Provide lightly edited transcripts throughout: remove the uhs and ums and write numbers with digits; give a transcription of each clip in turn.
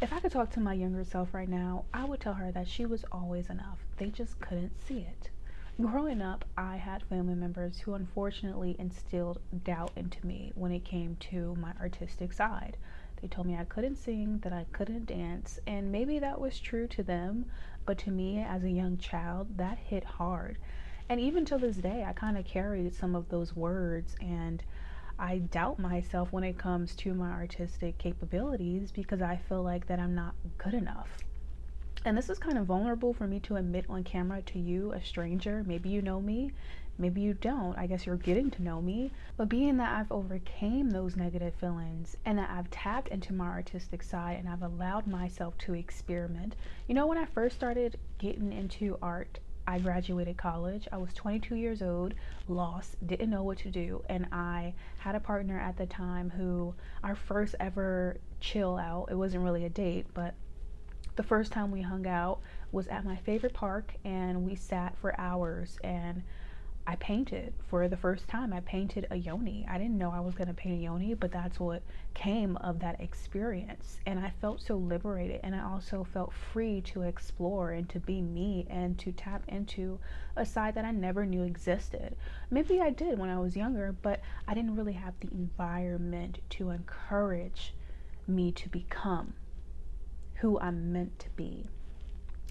If I could talk to my younger self right now, I would tell her that she was always enough. They just couldn't see it. Growing up, I had family members who unfortunately instilled doubt into me when it came to my artistic side. They told me I couldn't sing, that I couldn't dance, and maybe that was true to them, but to me as a young child, that hit hard. And even to this day, I kind of carried some of those words, and I doubt myself when it comes to my artistic capabilities because I feel like that I'm not good enough. And this is kind of vulnerable for me to admit on camera to you, a stranger. Maybe you know me, maybe you don't. I guess you're getting to know me. But being that I've overcame those negative feelings and that I've tapped into my artistic side and I've allowed myself to experiment. You know, when I first started getting into art, I graduated college. I was 22 years old, lost, didn't know what to do, and I had a partner at the time who, our first ever chill out, it wasn't really a date, but the first time we hung out was at my favorite park, and we sat for hours, and I painted for the first time. I painted a yoni. I didn't know I was going to paint a yoni, but that's what came of that experience. And I felt so liberated, and I also felt free to explore and to be me and to tap into a side that I never knew existed. Maybe I did when I was younger, but I didn't really have the environment to encourage me to become who I'm meant to be.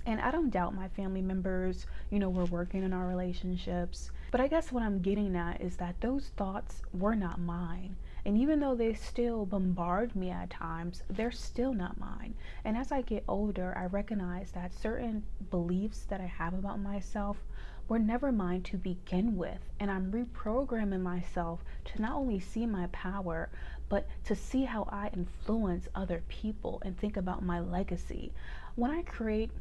And I don't doubt my family members, we're working in our relationships. But I guess what I'm getting at is that those thoughts were not mine. And even though they still bombard me at times, they're still not mine. And as I get older, I recognize that certain beliefs that I have about myself were never mine to begin with. And I'm reprogramming myself to not only see my power, but to see how I influence other people and think about my legacy. When I create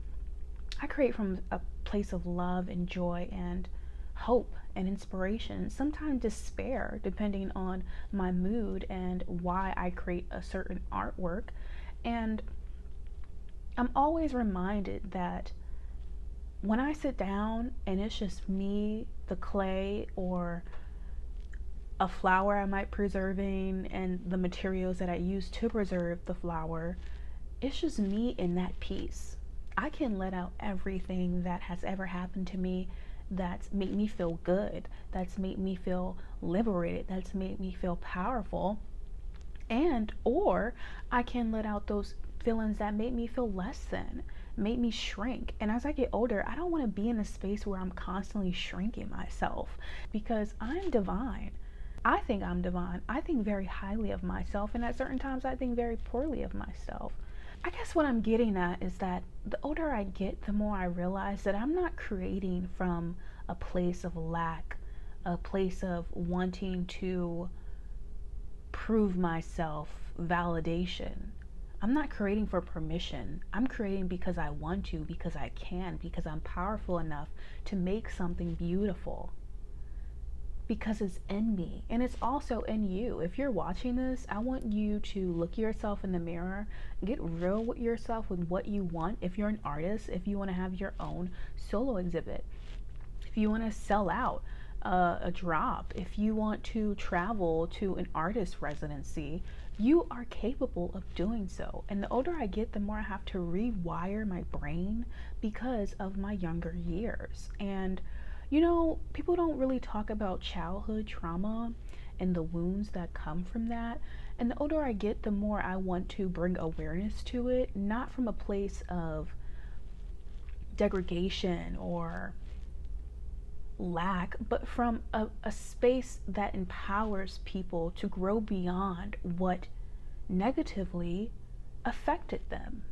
from a place of love and joy and hope and inspiration, sometimes despair, depending on my mood and why I create a certain artwork. And I'm always reminded that when I sit down and it's just me, the clay, or a flower I might preserving and the materials that I use to preserve the flower, it's just me in that piece. I can let out everything that has ever happened to me that's made me feel good, that's made me feel liberated, that's made me feel powerful. And or I can let out those feelings that made me feel less than, made me shrink. And as I get older, I don't want to be in a space where I'm constantly shrinking myself because I'm divine. I think I'm divine. I think very highly of myself, and at certain times I think very poorly of myself. I guess what I'm getting at is that the older I get, the more I realize that I'm not creating from a place of lack, a place of wanting to prove myself, validation. I'm not creating for permission. I'm creating because I want to, because I can, because I'm powerful enough to make something beautiful. Because it's in me and it's also in you. If you're watching this, I want you to look yourself in the mirror, get real with yourself with what you want. If you're an artist, if you want to have your own solo exhibit, if you want to sell out a drop, if you want to travel to an artist residency, you are capable of doing so. And the older I get, the more I have to rewire my brain because of my younger years. And people don't really talk about childhood trauma and the wounds that come from that. And the older I get, the more I want to bring awareness to it, not from a place of degradation or lack, but from a space that empowers people to grow beyond what negatively affected them.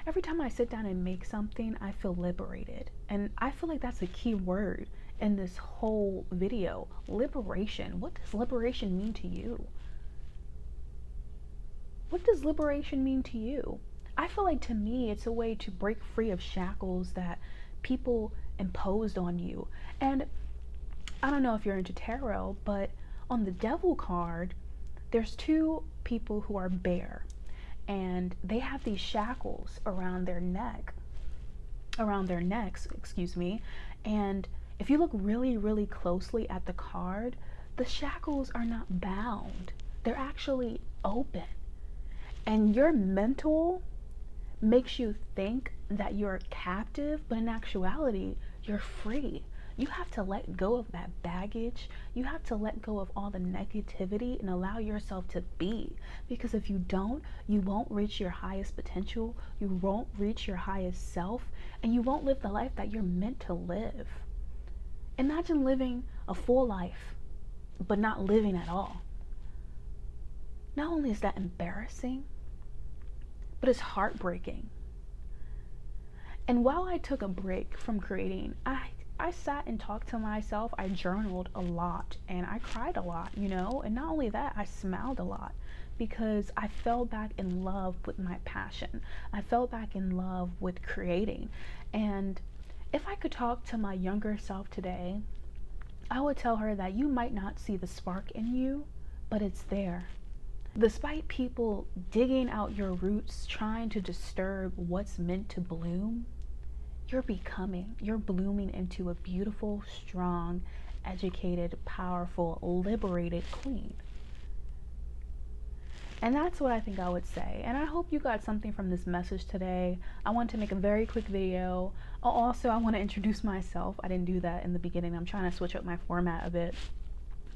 Every time I sit down and make something, I feel liberated. And I feel like that's a key word in this whole video. Liberation. What does liberation mean to you? What does liberation mean to you? I feel like to me, it's a way to break free of shackles that people imposed on you. And I don't know if you're into tarot, but on the devil card, there's two people who are bare, and they have these shackles around their necks, excuse me. And if you look really, really closely at the card, the shackles are not bound. They're actually open. And your mental makes you think that you're captive, but in actuality, you're free. You have to let go of that baggage. You have to let go of all the negativity and allow yourself to be. Because if you don't, you won't reach your highest potential, you won't reach your highest self, and you won't live the life that you're meant to live. Imagine living a full life, but not living at all. Not only is that embarrassing, but it's heartbreaking. And while I took a break from creating, I sat and talked to myself. I journaled a lot and I cried a lot, you know? And not only that, I smiled a lot because I fell back in love with my passion. I fell back in love with creating. And if I could talk to my younger self today, I would tell her that you might not see the spark in you, but it's there. Despite people digging out your roots, trying to disturb what's meant to bloom, you're blooming into a beautiful, strong, educated, powerful, liberated queen. And that's what I think I would say. And I hope you got something from this message today. I want to make a very quick video. Also, I want to introduce myself. I didn't do that in the beginning. I'm trying to switch up my format a bit.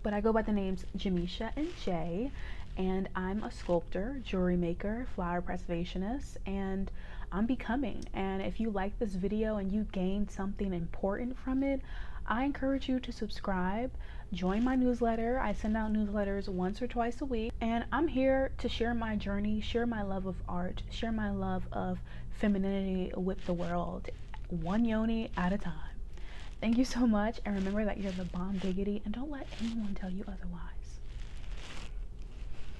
But I go by the names Jamisha and Jay, and I'm a sculptor, jewelry maker, flower preservationist, and I'm becoming. And if you like this video and you gained something important from it, I encourage you to subscribe, join my newsletter. I send out newsletters once or twice a week, and I'm here to share my journey, share my love of art, share my love of femininity with the world, one yoni at a time. Thank you so much, and remember that you're the bomb diggity, and don't let anyone tell you otherwise.